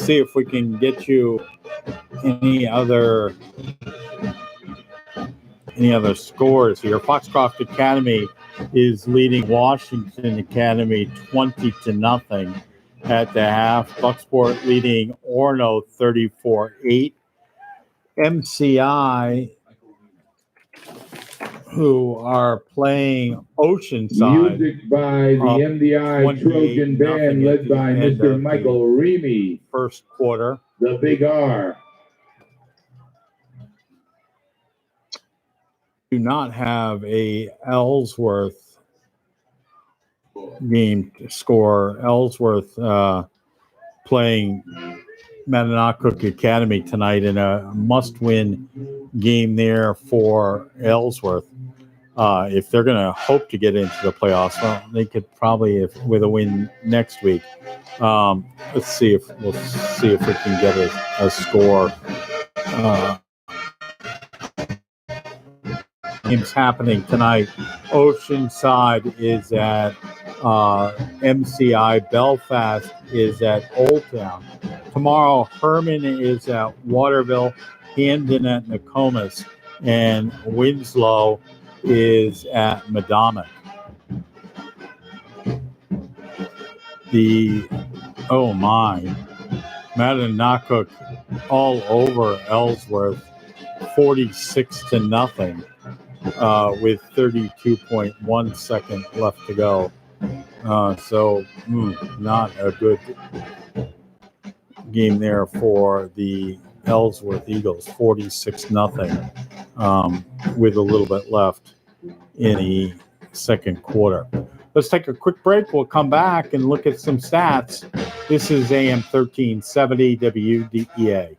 see if we can get you any other scores here. Foxcroft Academy is leading Washington Academy 20-0 at the half. Bucksport leading Orono 34-8. MCI, who are playing Oceanside. Music by the MDI Trojan Band led by Mr. Michael Reamy. First quarter. The Big R. Do not have a Ellsworth game score. Ellsworth playing Mananaquag Academy tonight in a must-win game there for Ellsworth. If they're going to hope to get into the playoffs, well, they could probably, with a win next week. Let's see if we can get a score. Games happening tonight. Oceanside is at MCI. Belfast is at Old Town. Tomorrow, Herman is at Waterville. Hamden at Nokomis. And Winslow is at Madomic. Mananaquag all over Ellsworth, 46-0. With 32.1 seconds left to go. Not a good game there for the Ellsworth Eagles, 46-0, with a little bit left in the second quarter. Let's take a quick break. We'll come back and look at some stats. This is AM 1370 WDEA.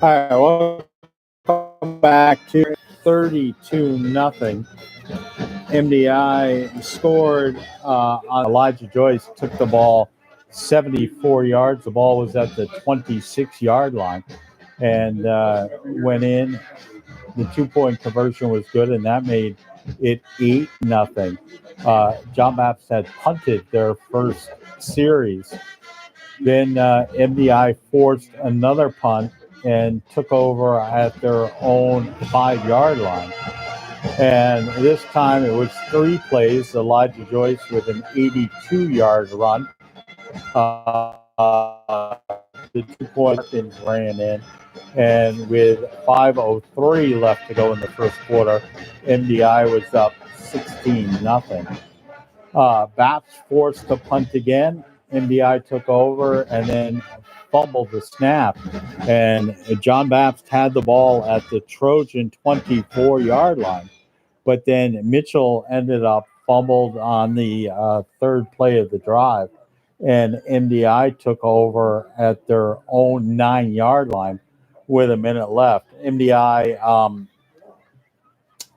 All right, welcome back to 32-0. MDI scored on Elijah Joyce, took the ball 74 yards. The ball was at the 26-yard line and went in. The 2-point conversion was good, and that made it 8-0. John Babst had punted their first series. Then MDI forced another punt and took over at their own 5-yard line. And this time it was 3 plays. Elijah Joyce with an 82-yard run. The 2-point ran in. And with 5:03 left to go in the first quarter, MDI was up 16-0. Babst forced the punt again, MDI took over and then fumbled the snap. And John Babst had the ball at the Trojan 24-yard line. But then Mitchell ended up fumbled on the third play of the drive. And MDI took over at their own 9-yard line with a minute left. MDI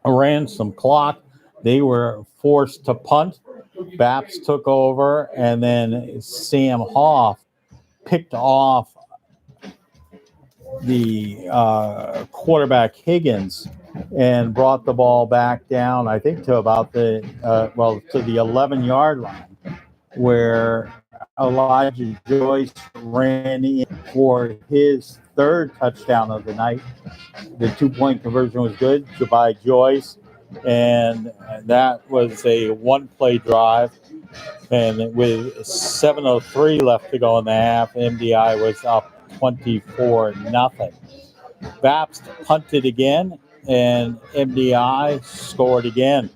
ran some clock. They were forced to punt. Babst took over, and then Sam Hoff picked off the quarterback Higgins and brought the ball back down, I think, to about the to the 11-yard line, where Elijah Joyce ran in for his third touchdown of the night. The 2-point conversion was good by Joyce, and that was a one-play drive. And with 7:03 left to go in the half, MDI was up 24-0. Babst punted again, and MDI scored again.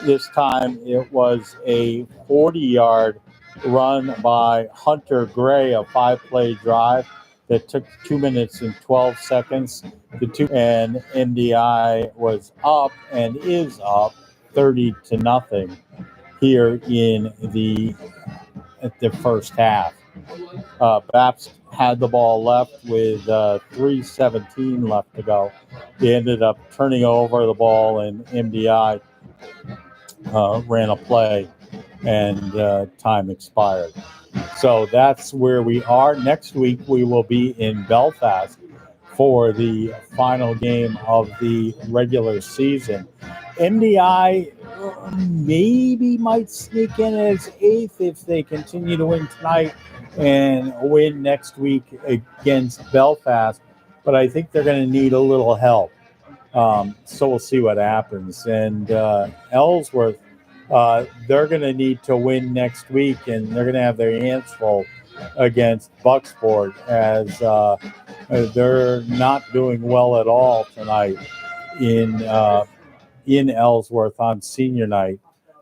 This time it was a 40-yard run by Hunter Gray, a 5-play drive that took 2 minutes and 12 seconds. And MDI was up and is up 30-0 here in the first half. Babst had the ball left with 3:17 left to go. They ended up turning over the ball, and MDI ran a play, and time expired. So that's where we are. Next week, we will be in Belfast for the final game of the regular season. MDI maybe might sneak in as 8th if they continue to win tonight and win next week against Belfast. But I think they're going to need a little help. So we'll see what happens. And Ellsworth, they're going to need to win next week, and they're going to have their hands full against Bucksport, as they're not doing well at all tonight in Ellsworth on senior night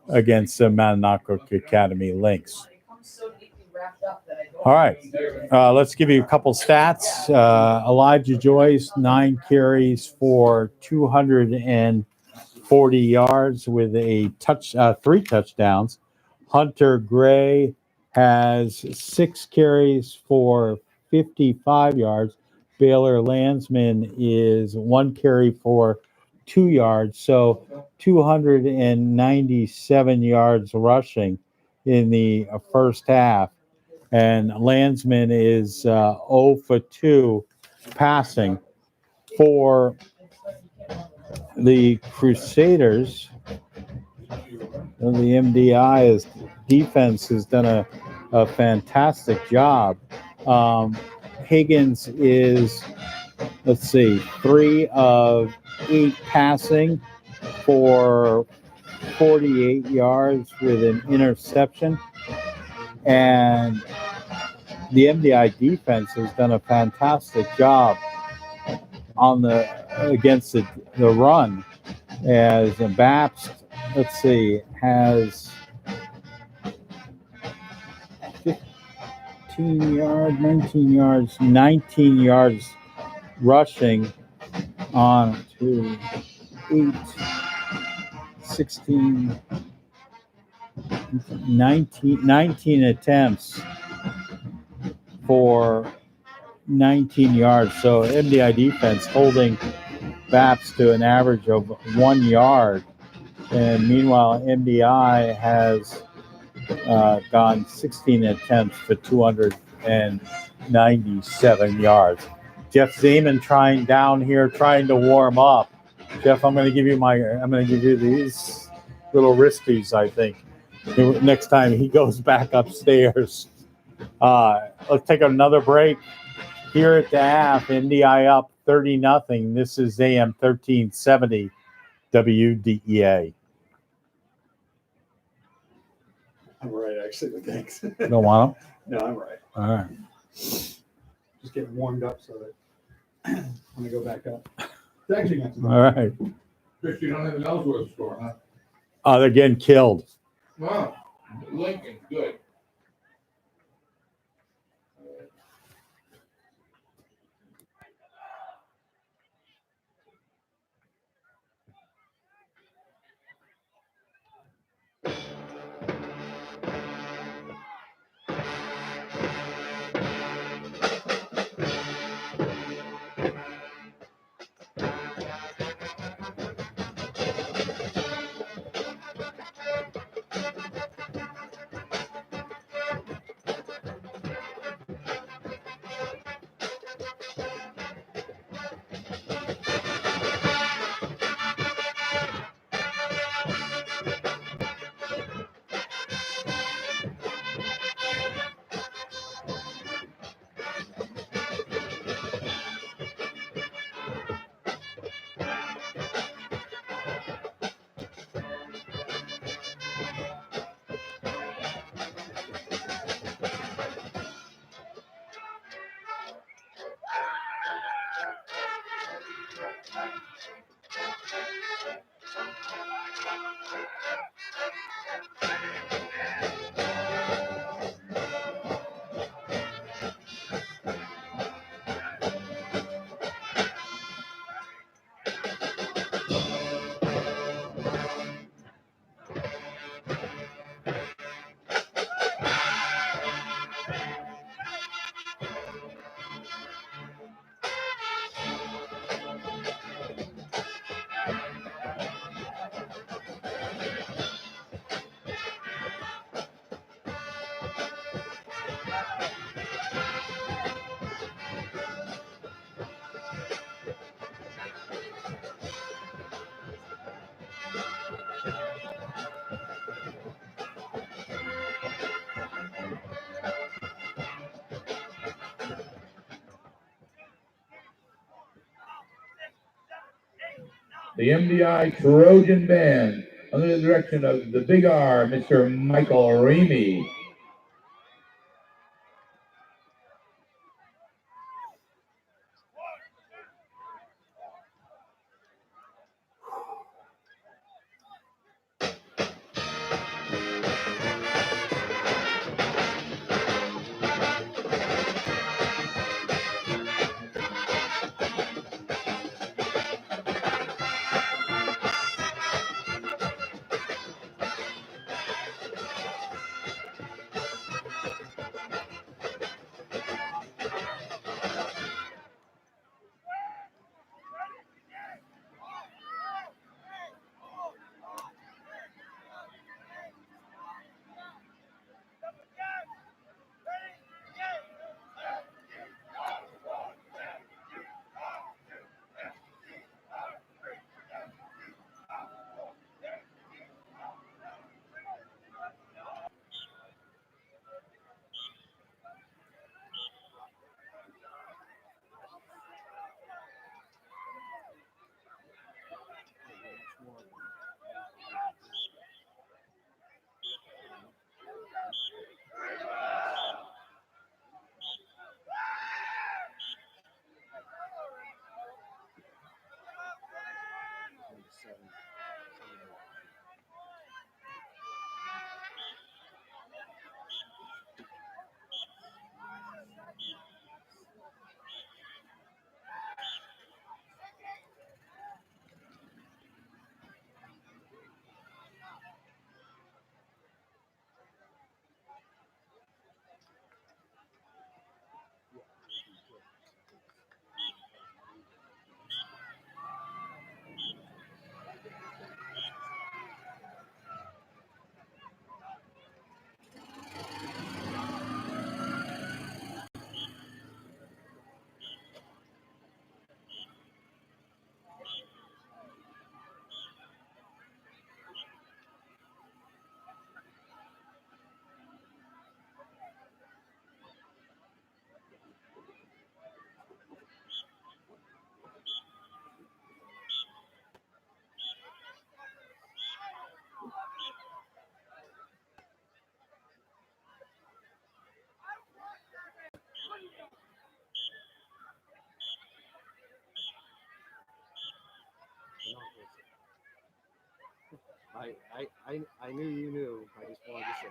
against the Mananoque Academy Lynx. All right, let's give you a couple stats. Elijah Joyce, 9 carries for 240 yards with a 3 touchdowns. Hunter Gray has 6 carries for 55 yards. Baylor Landsman is 1 carry for 2 yards, so 297 yards rushing in the first half. And Landsman is 0 for 2 passing. For the Crusaders, the MDI defense has done a fantastic job. Higgins is, 3 of 8 passing for 48 yards with an interception. And the MDI defense has done a fantastic job against the run, as Babst, has 19 yards rushing on to 19 attempts for 19 yards. So MDI defense holding Babst to an average of 1 yard. And meanwhile, MDI has gone 16 attempts for 297 yards. Jeff Zeman trying to warm up. Jeff, I'm going to give you these little wristies, I think, next time he goes back upstairs. Let's take another break here at the half. MDI up 30-0. This is AM 1370 WDEA. I'm right, actually, but thanks. You don't want them? No, I'm right. All right. Just getting warmed up so that when I go back up. It's actually not too bad. All right. Chris, you don't have an Ellsworth score, huh? They're getting killed. Wow. Lincoln, good. the MDI Trojan Band, under the direction of the Big R, Mr. Michael Remy. I knew you knew. I just wanted to say.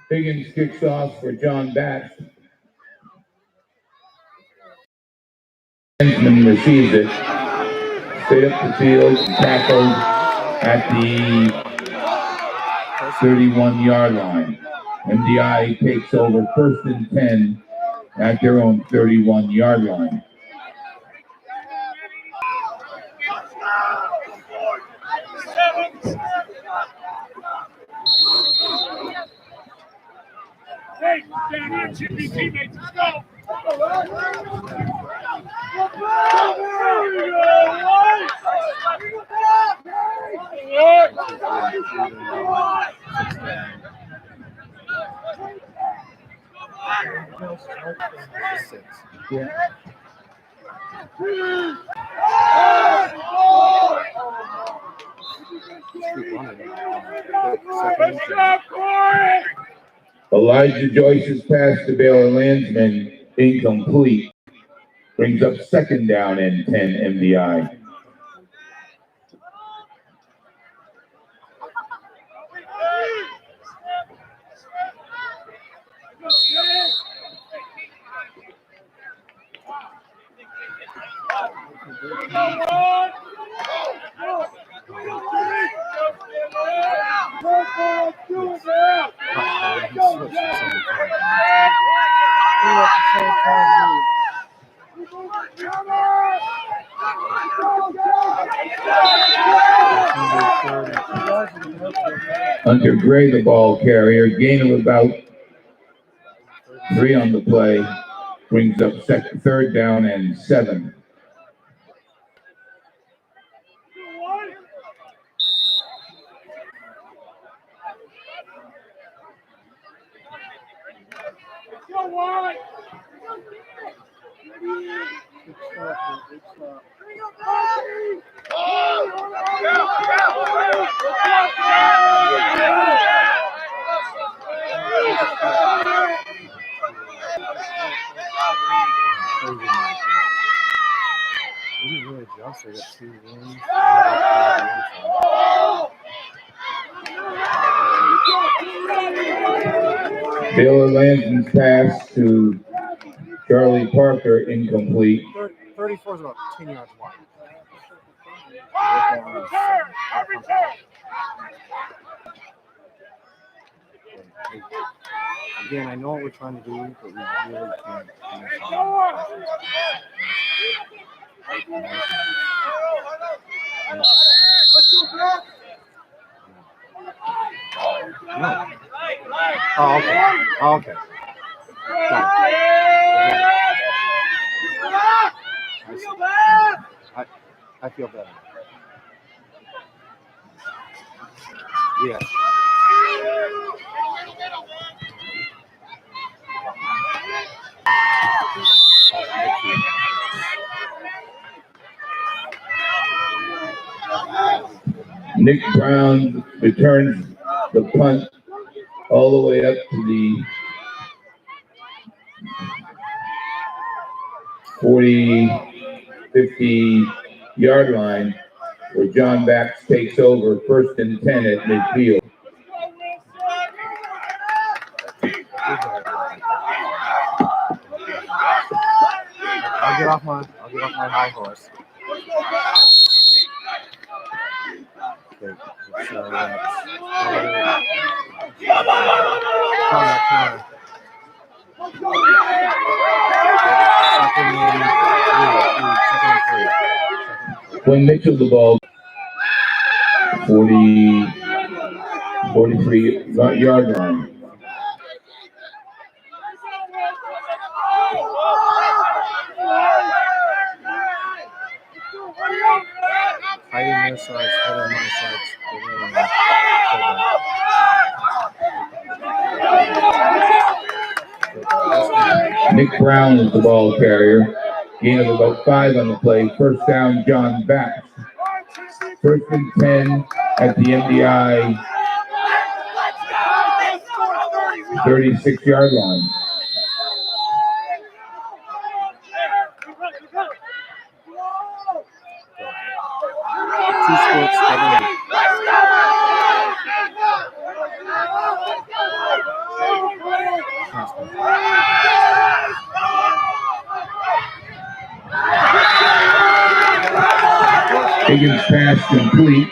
Higgins kicks off for John Babst. Hensman receives it. Stay up the field, tackled at the 31-yard line. MDI takes over 1st and 10 at their own 31-yard line. Hey, down here, Jimmy, teammates, let's go! Six. Yeah. Keep running. Second. Elijah Joyce's pass to Baylor Landsman, incomplete. Brings up second down and 10 MDI. Hunter Gray, the ball carrier, gain of about 3 on the play, brings up third down and 7. We didn't really adjust. I got 2 wins. Baylor Landsman's pass to Charlie Parker, incomplete. 34 is about 10 yards wide. Again, I know what we're trying to do, but we really can't finish on no. Oh, okay. Oh, okay. I feel better. Yeah. Nick Brown returns the punt all the way up to the 50-yard line, where John Babst takes over, first and 10 at midfield. I'll get off my high horse. Okay, When Mitchell the ball, 43-yard line. Tight in their sides, tight on my sides. Nick Brown is the ball carrier. Gain of about 5 on the play. First down, John Babst. First and 10 at the MDI 36-yard line. Two splits, Higgins' pass complete.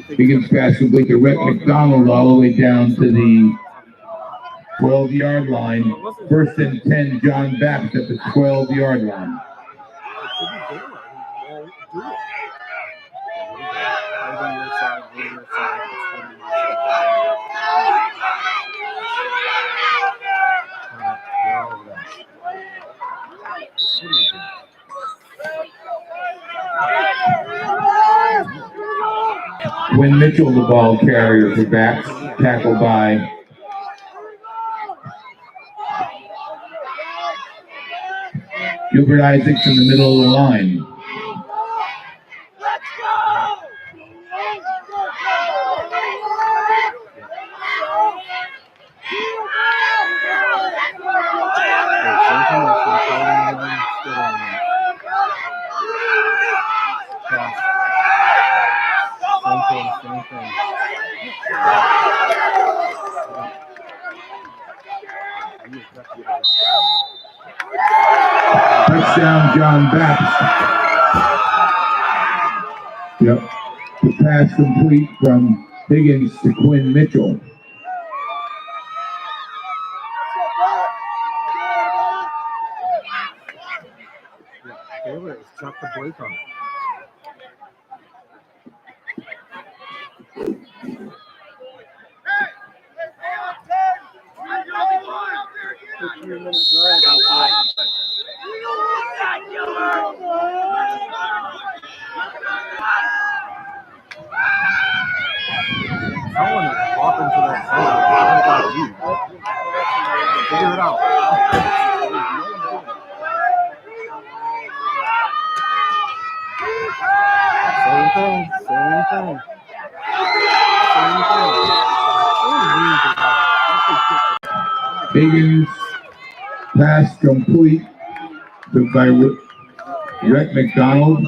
Higgins' pass complete to Rhett McDonald all the way down to the 12-yard line. First and 10, John Babst at the 12-yard line. Quinn Mitchell, the ball carrier for Babst, tackled by Hubert Isaacs in the middle of the line. Touchdown, John Babst. Yep. The pass complete from Higgins to Quinn Mitchell. Taylor has got the break on it. Someone is walking to that phone. What about you? Figure it out. Same thing. Higgins, pass complete by Rhett McDonald.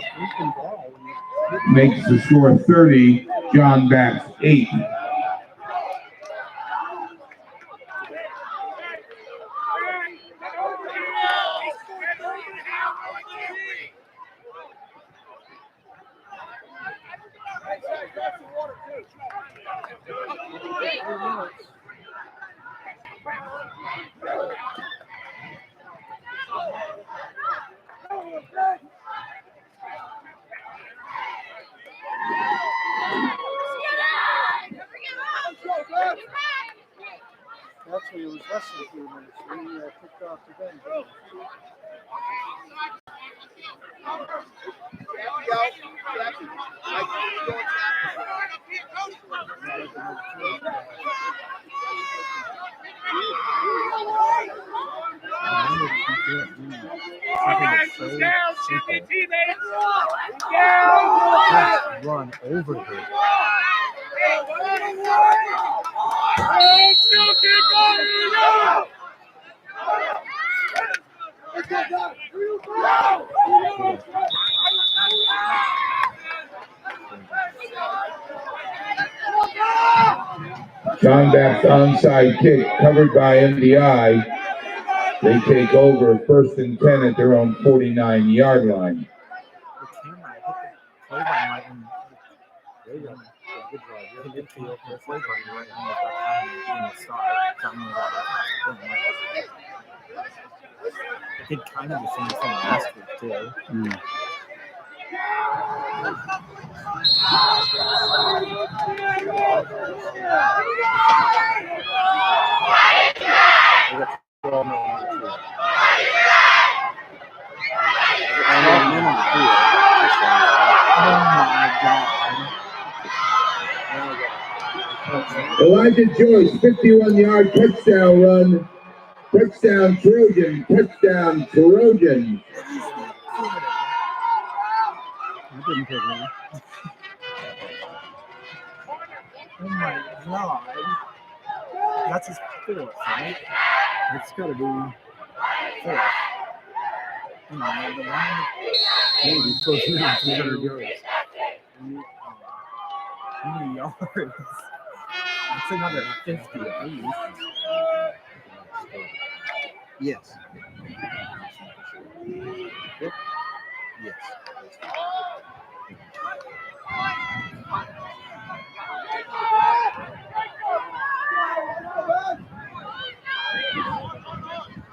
Makes the score 30, John Babst 8. That's what he was wrestling for a minute. So he picked off the bench. Run over here. John Babst onside kick covered by MDI. They take over 1st and 10 at their own 49-yard line. I did kind of the same thing last week too. Elijah Joyce, 51-yard touchdown run. Touchdown Trojan, touchdown Trojan. I didn't pick one. Oh my god. That's his 4th, right? It's gotta be 4th. The line maybe close to 200 yards. How many yards? That's another 50 at least. Yes. Yep. Yes.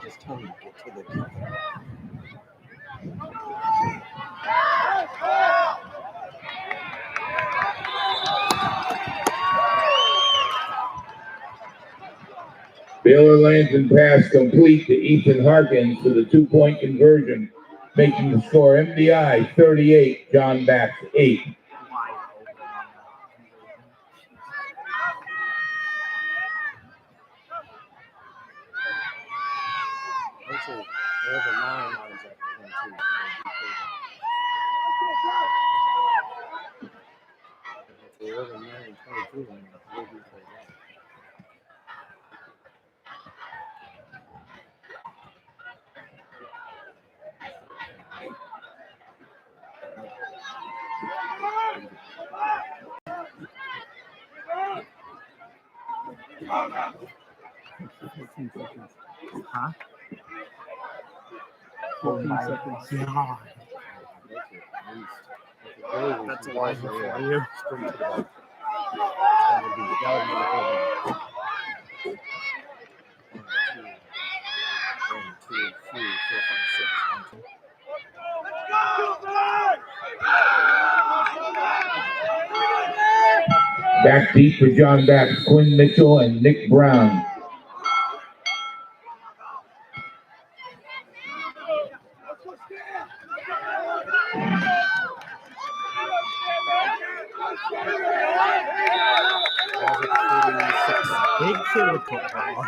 Just tell me to get to the top. Baylor Lansing pass complete to Ethan Harkins for the 2-point conversion, making the score MDI 38, John Bax 8. Actually, wherever 9 lines up in 2. Wherever 9 and 22 lines up, we'll be played out. Huh? 14 seconds. God. That's a lot for you. Straight to the ball. That would make it 1, 2, 3, 4, 5, 6. Back deep for John Bax, Quinn Mitchell and Nick Brown.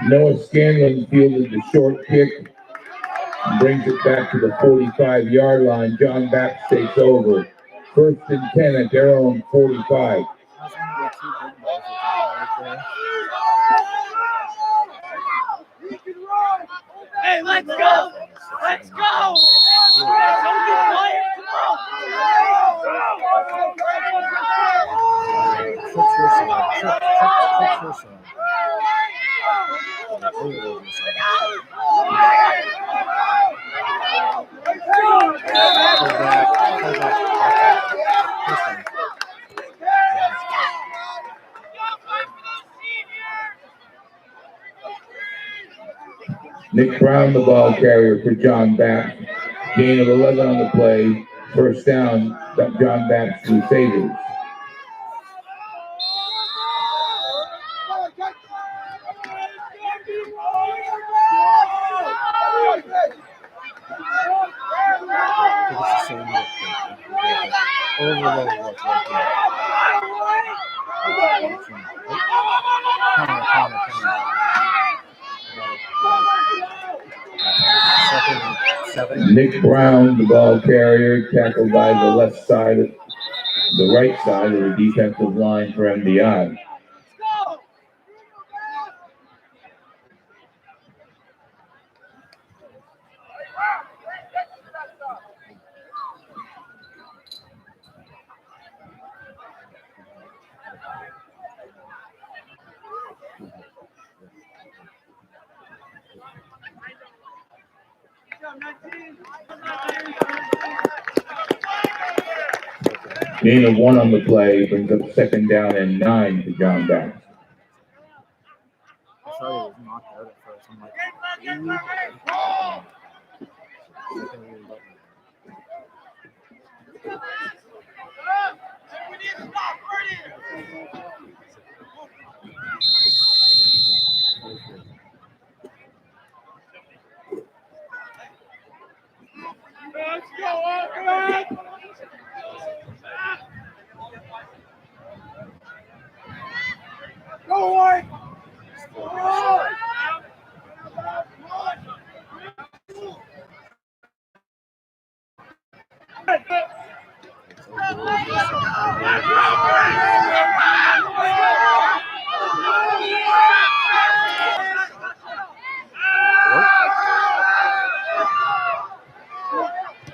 Noah Scanlon fielded the short kick, brings it back to the 45-yard line. John Bax takes over. 1st and 10 at their own 45. Hey, let's go! Let's go! Don't be quiet! Nick Brown, the ball carrier for John Bax. Gain of 11 on the play. 1st down, John Bax to the Sabres. Nick Brown, the ball carrier, tackled by the right side of the defensive line for MDI. Gain of 1 on the play brings up 2nd down and 9 to John Bax. I thought he was knocked out at first. I'm like, Let's go, Alfred! Go, White!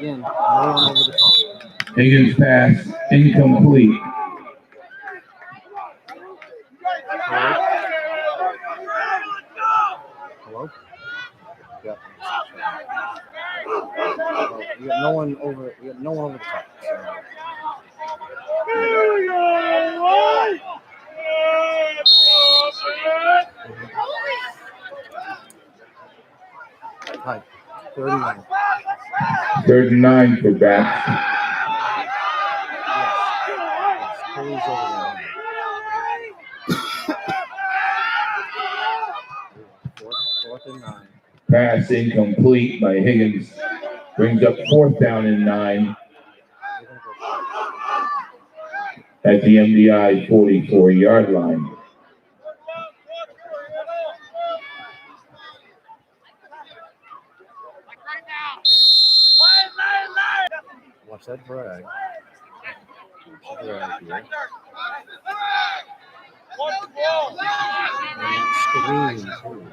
again, no one over the top. Higgins pass incomplete. Hello? Yeah. You got no one over the top. Hi. 39. 3rd and 9 for Bax. Yes. Cooley's over there. 4th. Pass incomplete by Higgins. Brings up 4th down and 9 at the MDI 44-yard line. Watch that drag. Drag here. And screen too.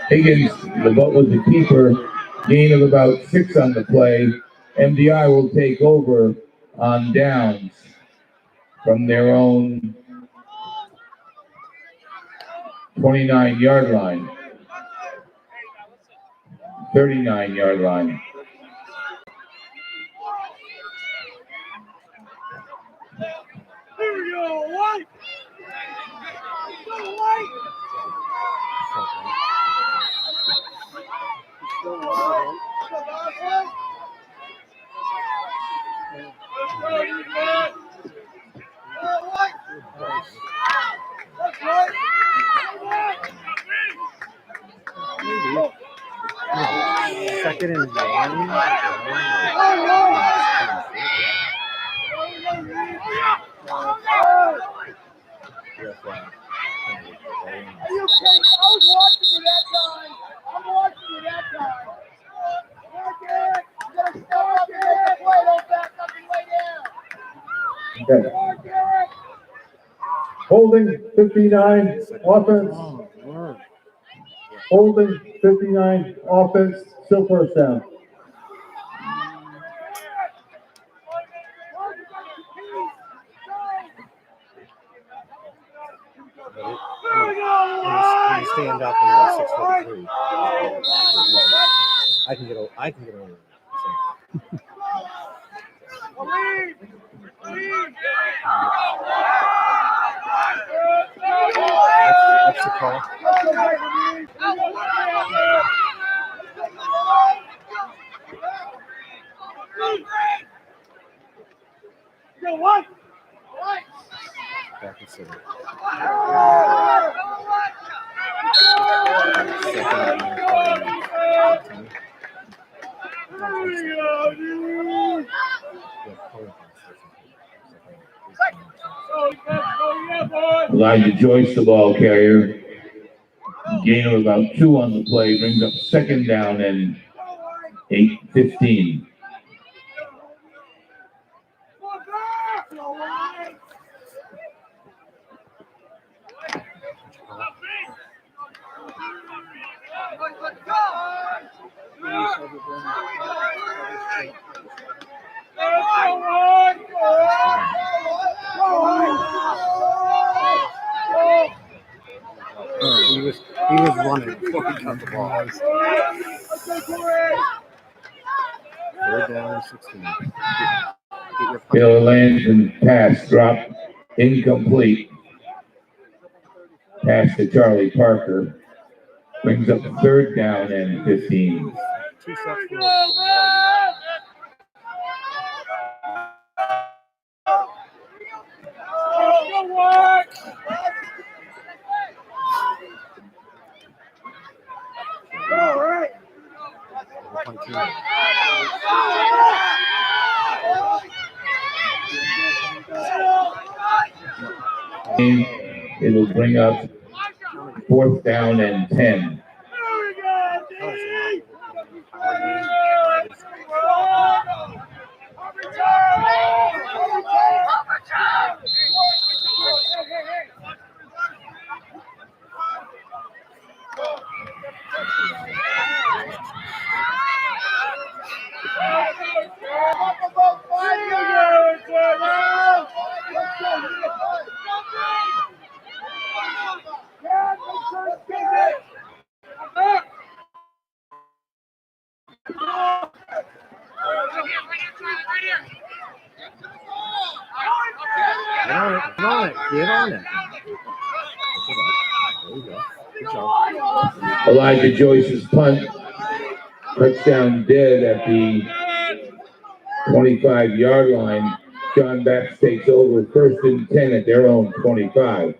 Higgins, the ball was the keeper, gain of about 6 on the play. MDI will take over on downs from their own 29-yard line, 39-yard line. Second and 1. Okay. Holding 59, offense. Holding 59, offense, still 1st down. When you stand up and you're 6'3", I can get over it. That's the call. Back to 7. Elijah Joyce, the ball carrier. Gain of about 2 on the play, brings up 2nd down and 8-15. He was running before he got the ball. 3rd down, 16. Taylor lands and pass drop incomplete. Pass to Charlie Parker. Brings up 3rd down and 15. 2 steps forward. It'll bring up 4th down and 10. Get on it. Elijah Joyce's punt. Touchdown dead at the 25-yard line. John Babst takes over 1st and 10 at their own 25.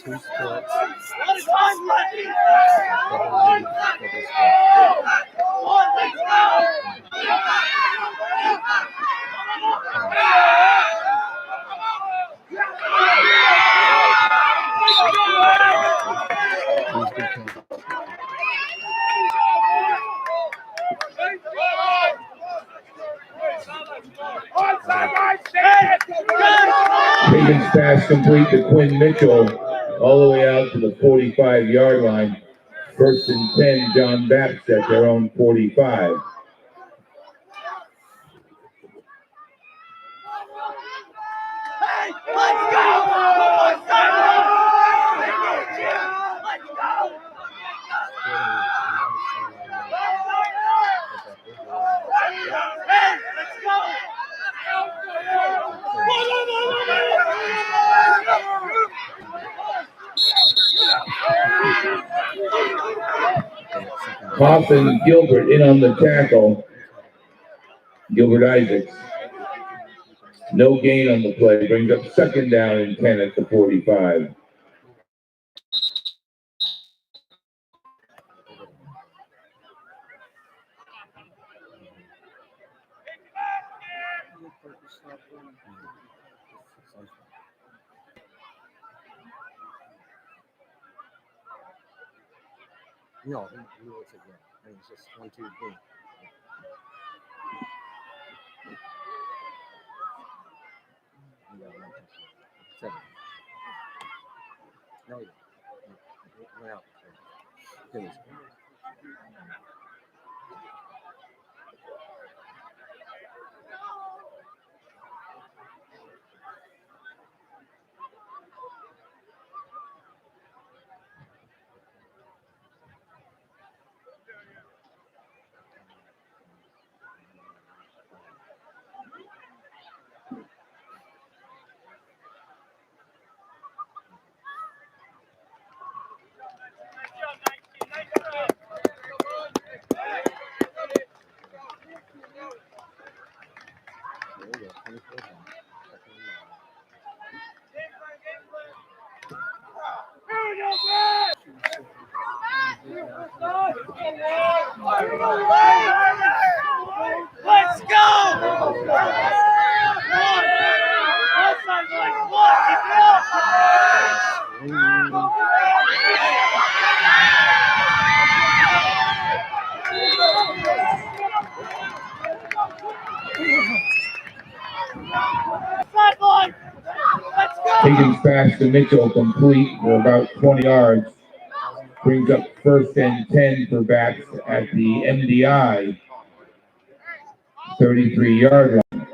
Two splits. Higgins pass complete to Quinn Mitchell all the way out to the 45-yard line. 1st and 10, John Babst at their own 45. Let's go! Coffin Gilbert in on the tackle. Gilbert Isaacs. No gain on the play. Brings up 2nd down and 10 at the 45. No, he looks again. I mean, it's just 1-2 boom. Seven. No, he went out. Finish. Let's go! Higgins pass to Mitchell complete for about 20 yards. Brings up 1st and 10 for Babst at the MDI 33-yard line.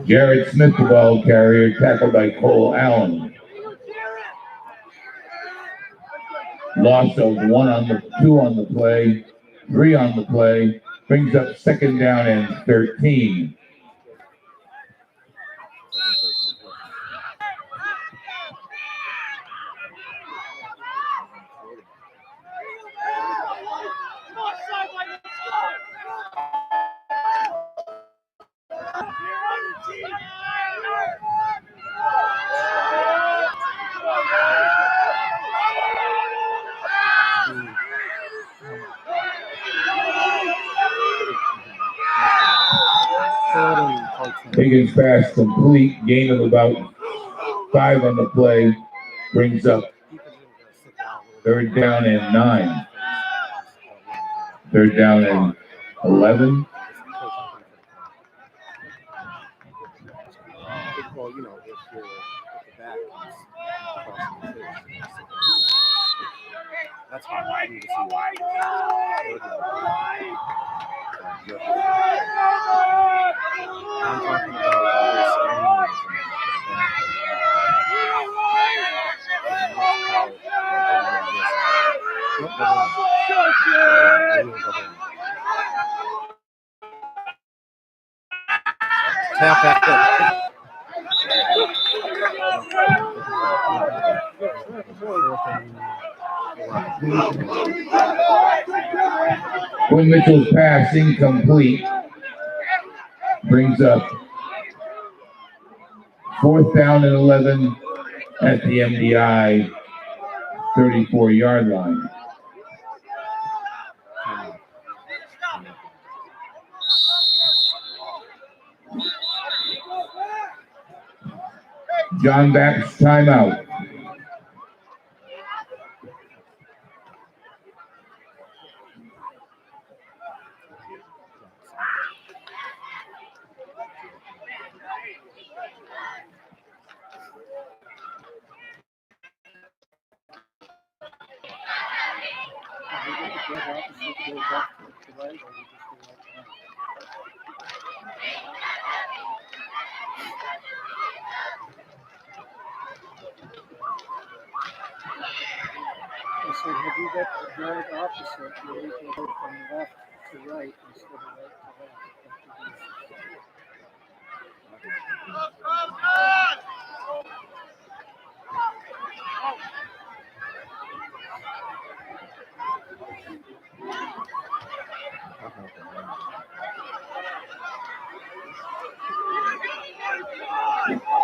Garrett Smith, the ball carrier, tackled by Cole Allen. Loss of 2 on the play, 3 on the play. Brings up 2nd down and 13. Flanagan's pass complete. Gain of about 5 on the play. Brings up third down and 9. Third down and 11. Well, you know, if the back is crossing the field, that's hard. I need to see why. I'm talking about this tap back there. Quinn Mitchell's pass incomplete. Brings up fourth down and 11 at the MDI 34-yard line. John Babst timeout. So have you got the guard opposite? You're able to go from left to right instead of right to left.